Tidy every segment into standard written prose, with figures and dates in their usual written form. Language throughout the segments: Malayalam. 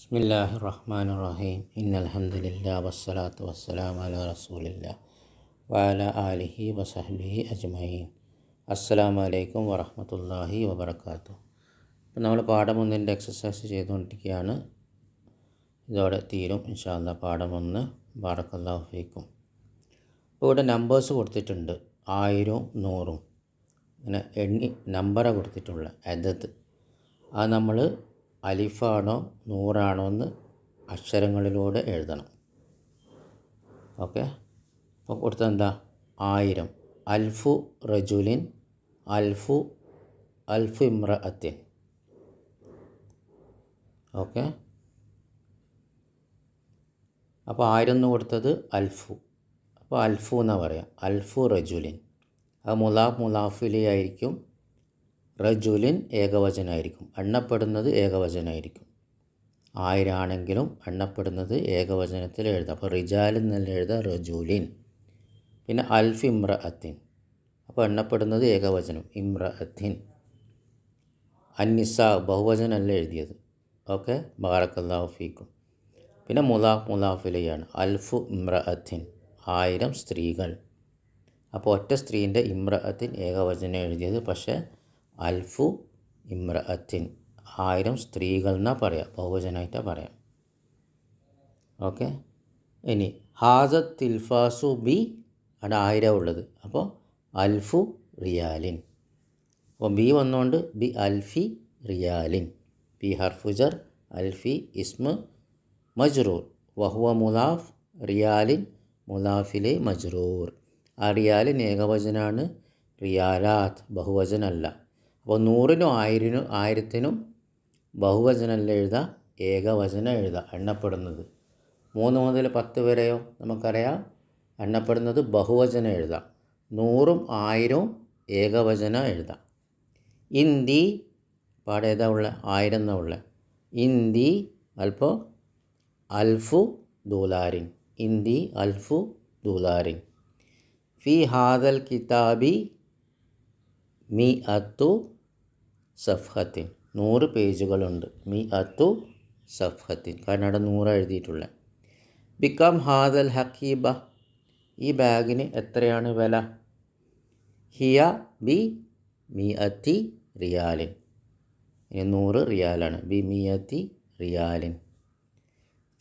ബിസ്മില്ലാഹിർ റഹ്മാനിർ റഹീം ഇന്നൽഹംദുലില്ലാ വസ്സലാത്തു വസ്സലാമു അലാ റസൂലില്ലാ വഅലാ ആലിഹി വസഹ്ബിഹി അജ്മഈൻ. അസ്സലാമു അലൈക്കും വറഹ്മത്തുള്ളാഹി വബറകാതുഹു. അപ്പോൾ നമ്മൾ പാഠം 1-ൻ്റെ എക്സസൈസ് ചെയ്തുകൊണ്ടിരിക്കുകയാണ്. ഇതോടെ തീരും ഇൻഷാ അല്ലാഹ് പാഠം 1. ബാറക്കല്ലാഹു ഫീക്കും. അപ്പോൾ ഇവിടെ നമ്പേഴ്സ് കൊടുത്തിട്ടുണ്ട് 1000, 100 ഇങ്ങനെ എണ്ണി നമ്പറാണ് കൊടുത്തിട്ടുള്ള അദദ്. അത് നമ്മൾ അലിഫാണോ നൂറാണോ എന്ന് അക്ഷരങ്ങളിലൂടെ എഴുതണം. ഓക്കെ. അപ്പോൾ കൊടുത്തത് എന്താ? 1000. അൽഫു റജുലിൻ, അൽഫു ഇമ്രഅത്തിൻ. ഓക്കെ. അപ്പോൾ 1000 എന്ന് കൊടുത്തത് അൽഫു. അപ്പോൾ അൽഫു എന്നാണ് പറയാം. അൽഫു റജുലിൻ. അത് മുലാഫിലി ആയിരിക്കും. റജുലിൻ ഏകവചനമായിരിക്കും. എണ്ണപ്പെടുന്നത് ഏകവചനമായിരിക്കും. 1000 ആണെങ്കിലും എണ്ണപ്പെടുന്നത് ഏകവചനത്തിൽ എഴുതാം. അപ്പോൾ റിജാലിൻ എന്നല്ല എഴുതാം, റജുലിൻ. പിന്നെ അൽഫ് ഇമ്രഅത്തിൻ. അപ്പോൾ എണ്ണപ്പെടുന്നത് ഏകവചനം, ഇമ്രഅത്തിൻ. അന്നിസ ബഹുവചനമല്ല എഴുതിയത്. ഓക്കെ. ബാറക്കല്ലാഹു ഫീക്കും. പിന്നെ മുലാഫിലയാണ്. അൽഫു ഇമ്രഅത്തിൻ, 1000 സ്ത്രീകൾ. അപ്പോൾ ഒറ്റ സ്ത്രീൻ്റെ ഇമ്രഅത്തിൻ ഏകവചനം എഴുതിയത്. പക്ഷേ അൽഫു ഇമ്രഅത്തിൻ 1000 സ്ത്രീകൾ എന്നാണ് പറയാം, ബഹുവചനമായിട്ടാണ് പറയാം. ഓക്കെ. ഇനി ഹാസത്ത് തിൽഫാസു ബി ആണ് 1000 ഉള്ളത്. അപ്പോൾ അൽഫു റിയാലിൻ. അപ്പോൾ ബി വന്നുകൊണ്ട് ബി അൽഫി റിയാലിൻ. ബി ഹർഫുജർ, അൽഫി ഇസ്മ മജ്റൂർ, വഹുവ മുലാഫ്, റിയാലിൻ മുലാഫിലെ മജ്റൂർ. ആ റിയാലിൻ ഏകവചനാണ്, റിയാലാത്ത് ബഹുവചനമല്ല. അപ്പോൾ 100-നും 1000-നും ബഹുവചനമല്ല എഴുതാം, ഏകവചനം എഴുതാം. എണ്ണപ്പെടുന്നത് 3 മുതൽ 10 വരെയോ നമുക്കറിയാം എണ്ണപ്പെടുന്നത് ബഹുവചനം എഴുതാം. 100-ഉം 1000-ഉം ഏകവചനം എഴുതാം. ഇന്തി പാടെ ഏതാ ഉള്ളത്? 1000 എന്നാ ഉള്ളത്. ഇന്തി അൽപ്പോൾ അൽഫു ദൂലാരിൻ. ഇന്തി അൽഫു ദൂലാരിൻ. ഫി ഹാദൽ കിതാബി മിഅത്തു സഫ്ഹത്തിൻ. 100 പേജുകളുണ്ട്. മിഅത്തു സഫ്ഹത്തിൻ, കാരണം അവിടെ 100 എഴുതിയിട്ടുള്ളത്. ബിക്കം ഹാദൽ ഹക്കീബ. ഈ ബാഗിന് എത്രയാണ് വില? ഹിയ ബി മിഅത്തി റിയാലിൻ. 100 റിയാലാണ്. ബി മിഅത്തി റിയാലിൻ.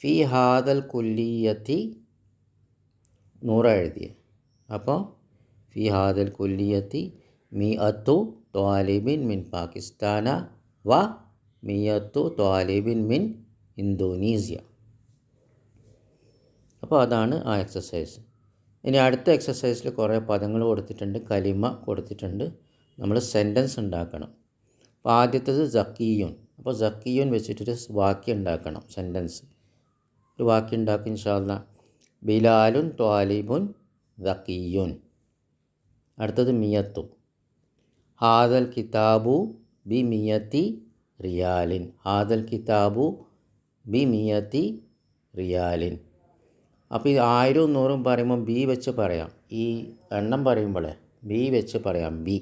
ഫി ഹാദൽ കുല്ലിയത്തി 100 എഴുതിയ. അപ്പോൾ ഫി ഹാദൽ കുല്ലിയത്തി മിഅത്തു ത്വാലിബിൻ മിൻ പാകിസ്ഥാന വ മിയത്തു ത്വാലിബിൻ മിൻ ഇന്തോനീസിയ. അപ്പോൾ അതാണ് ആ എക്സസൈസ്. ഇനി അടുത്ത എക്സസൈസിൽ കുറേ പദങ്ങൾ കൊടുത്തിട്ടുണ്ട്, കലിമ കൊടുത്തിട്ടുണ്ട്. നമ്മൾ സെൻറ്റൻസ് ഉണ്ടാക്കണം. അപ്പോൾ ആദ്യത്തേത് സക്കിയുൻ. അപ്പോൾ സക്കിയുൻ വെച്ചിട്ടൊരു വാക്യം ഉണ്ടാക്കണം, സെൻറ്റൻസ്. ഒരു വാക്യം ഉണ്ടാക്കും ഇൻഷാ അല്ലാഹ്. ബിലാലുൻ ത്വാലിബുൻ സക്കിയുൻ. അടുത്തത് മിയത്തു. ഹാദൽ കിതാബു ബി മിയത്തി റിയാലിൻ. ഹാദൽ കിതാബു ബി മിയത്തി റിയാലിൻ. അപ്പോൾ ഈ 1000-ഉം 100-ഉം പറയുമ്പോൾ ബി വെച്ച് പറയാം. ഈ എണ്ണം പറയുമ്പോഴേ ബി വെച്ച് പറയാം. ബി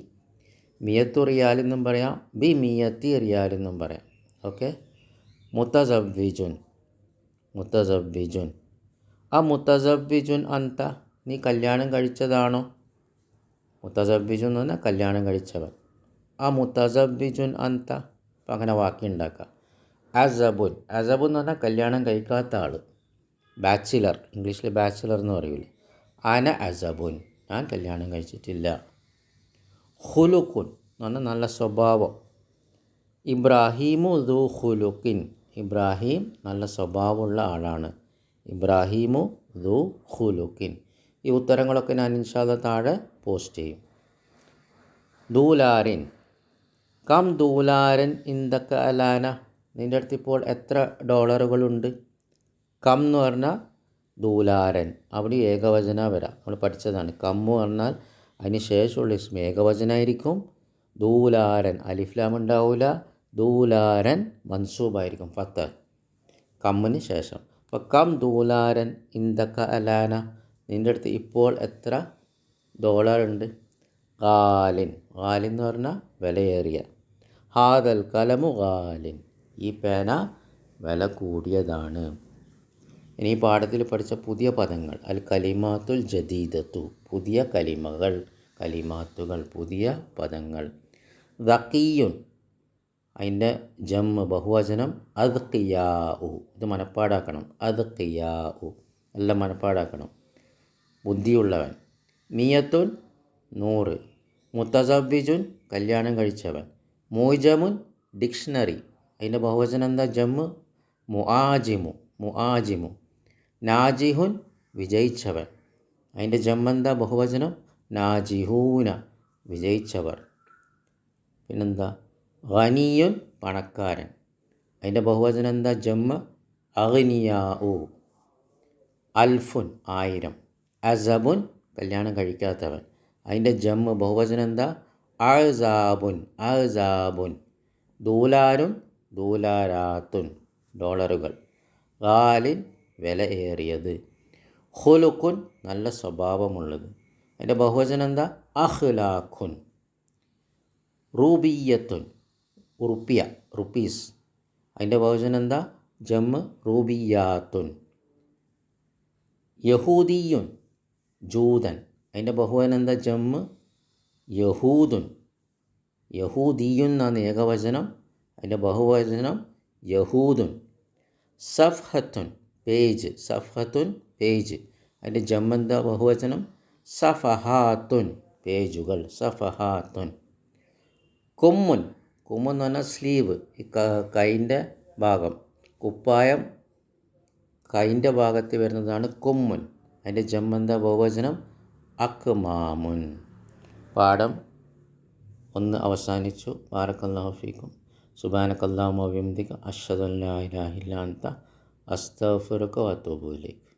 മിയത്തു റിയാലെന്നും പറയാം, ബി മിയത്തി റിയാലെന്നും പറയാം. ഓക്കെ. മുത്തസവ്വിജുൻ. മുത്തസവ്വിജുൻ. ആ മുത്തസവ്വിജുൻ അന്ത. നീ കല്യാണം കഴിച്ചതാണോ? മുത്തസവ്വിജുൻ എന്ന് പറഞ്ഞാൽ കല്യാണം കഴിച്ചവൻ. ആ മുത്തസവ്വിജുൻ അന്ത. അപ്പോൾ അങ്ങനെ വാക്യം ഉണ്ടാക്കുക. അസബുൻ. അസബുൻ എന്ന് പറഞ്ഞാൽ കല്യാണം കഴിക്കാത്ത ആൾ, ബാച്ചിലർ. ഇംഗ്ലീഷിൽ ബാച്ചിലർ എന്ന് പറയൂലേ. അന അസബുൻ, ഞാൻ കല്യാണം കഴിച്ചിട്ടില്ല. ഹുലുക്കുൻ എന്ന് പറഞ്ഞാൽ നല്ല സ്വഭാവം. ഇബ്രാഹീമു ദു ഹുലുക്കിൻ. ഇബ്രാഹിം നല്ല സ്വഭാവമുള്ള ആളാണ്. ഇബ്രാഹീമു ദു ഹുലുക്കിൻ. ഈ ഉത്തരങ്ങളൊക്കെ ഞാൻ ഇൻഷാ അല്ലാഹ് താഴെ പോസ്റ്റ് ചെയ്യും. ദൂലാരിൻ. കം ദൂലാരൻ ഇന്ദക്ക അലാന. നിൻ്റെ അടുത്ത് ഇപ്പോൾ എത്ര ഡോളറുകളുണ്ട്? കം എന്ന് പറഞ്ഞാൽ ദൂലാരൻ, അവിടെ ഏകവചന വരാം. നമ്മൾ പഠിച്ചതാണ്. കമ്മു പറഞ്ഞാൽ അതിന് ശേഷമുള്ള ഇസ്മ ഏകവചനമായിരിക്കും. ദൂലാരൻ അലിഫ്ലാം ഉണ്ടാവില്ല. ദൂലാരൻ മൻസൂബായിരിക്കും, ഫത്ത് കമ്മിന് ശേഷം. അപ്പോൾ കം ദൂലാരൻ ഇന്ദക്ക അലാന. നിൻ്റെ അടുത്ത് ഇപ്പോൾ എത്ര ഡോളറുണ്ട്? ഗാലിൻ. ഗാലിൻ എന്ന് പറഞ്ഞാൽ വിലയേറിയ. ഹാദൽ കലമു ഗാലിൻ. ഈ പേന വില കൂടിയതാണ്. ഇനി ഈ പാഠത്തിൽ പഠിച്ച പുതിയ പദങ്ങൾ അൽ കലിമാത്തുൽ ജദീദത്തു പുതിയ കലിമകൾ, കലിമാത്തുകൾ പുതിയ പദങ്ങൾ. ദഖീയുൻ അതിൻ്റെ ജമ്മ് ബഹുവചനം അദ്ഖിയാഉ, ഇത് മനപ്പാടാക്കണം. അദ്ഖിയാഉ എല്ലാം മനപ്പാടാക്കണം. ബുദ്ധിയുള്ളവൻ. മിയത്തുൻ 100. മുത്തസവ്വിജുൻ കല്യാണം കഴിച്ചവൻ. മൂജമുൻ ഡിക്ഷണറി അതിൻ്റെ ബഹുവചനം എന്താ? ജമ്മ് മുആജിമു, മുആജിമു. നാജിഹുൻ വിജയിച്ചവൻ അതിൻ്റെ ജമ്മെന്താ? ബഹുവചനം നാജിഹൂന വിജയിച്ചവർ. പിന്നെന്താ? ഖനിയുൻ പണക്കാരൻ അതിൻ്റെ ബഹുവചനം എന്താ? ജമ്മ് അഗ്നിയാഉ. അൽഫുൻ 1000. അസബുൻ കല്യാണം കഴിക്കാത്തവൻ അതിൻ്റെ ജമ്മ് ബഹുവചനം എന്താ? അസാബുൻ, അസാബുൻ. ദൂലാരുൻ ദൂലാരാത്തുൻ ഡോളറുകൾ. ഗാലിൻ വില ഏറിയത്. ഖുലുഖുൻ നല്ല സ്വഭാവമുള്ളത് അതിൻ്റെ ബഹുവചനം എന്താ? അഖ്ലാഖുൻ. റൂബിയത്തുൻ ഉറുപ്പിയ, റുപ്പീസ് അതിൻ്റെ ബഹുവചനം എന്താ? ജമ്മ് റൂബിയാത്തുൻ. യഹൂദിയുൻ ജൂതൻ അതിൻ്റെ ബഹുവചനം എന്താ? ജമ്മ് യഹൂദുൻ. യഹൂദിയുൻ എന്നാണ് ഏകവചനം, അതിൻ്റെ ബഹുവചനം യഹൂദുൻ. സഫ്ഹത്തുൻ പേജ്, സഫ്ഹത്തുൻ പേജ് അതിൻ്റെ ജമ്മെന്താ? ബഹുവചനം സഫഹാത്തുൻ പേജുകൾ, സഫഹാത്തുൻ. കുമ്മുൻ, കുമ്മുൻ എന്ന് പറഞ്ഞാൽ സ്ലീവ്, ഈ കൈൻ്റെ ഭാഗം, കുപ്പായം കൈൻ്റെ ഭാഗത്ത് വരുന്നതാണ് കുമ്മുൻ. അതിൻ്റെ ജമ്മെന്താ? ബഹുവചനം അക്മാമുൻ. പാഠം 1 അവസാനിച്ചു. ബാറക്കല്ലാഹു ഫീക്കും. സുബ്ഹാനക്കല്ലാഹുമ്മ വബിഹംദിക അഷ്ഹദു അൻ ലാ ഇലാഹ ഇല്ല അൻത അസ്തഗ്ഫിറുക വഅതൂബു ഇലൈക്.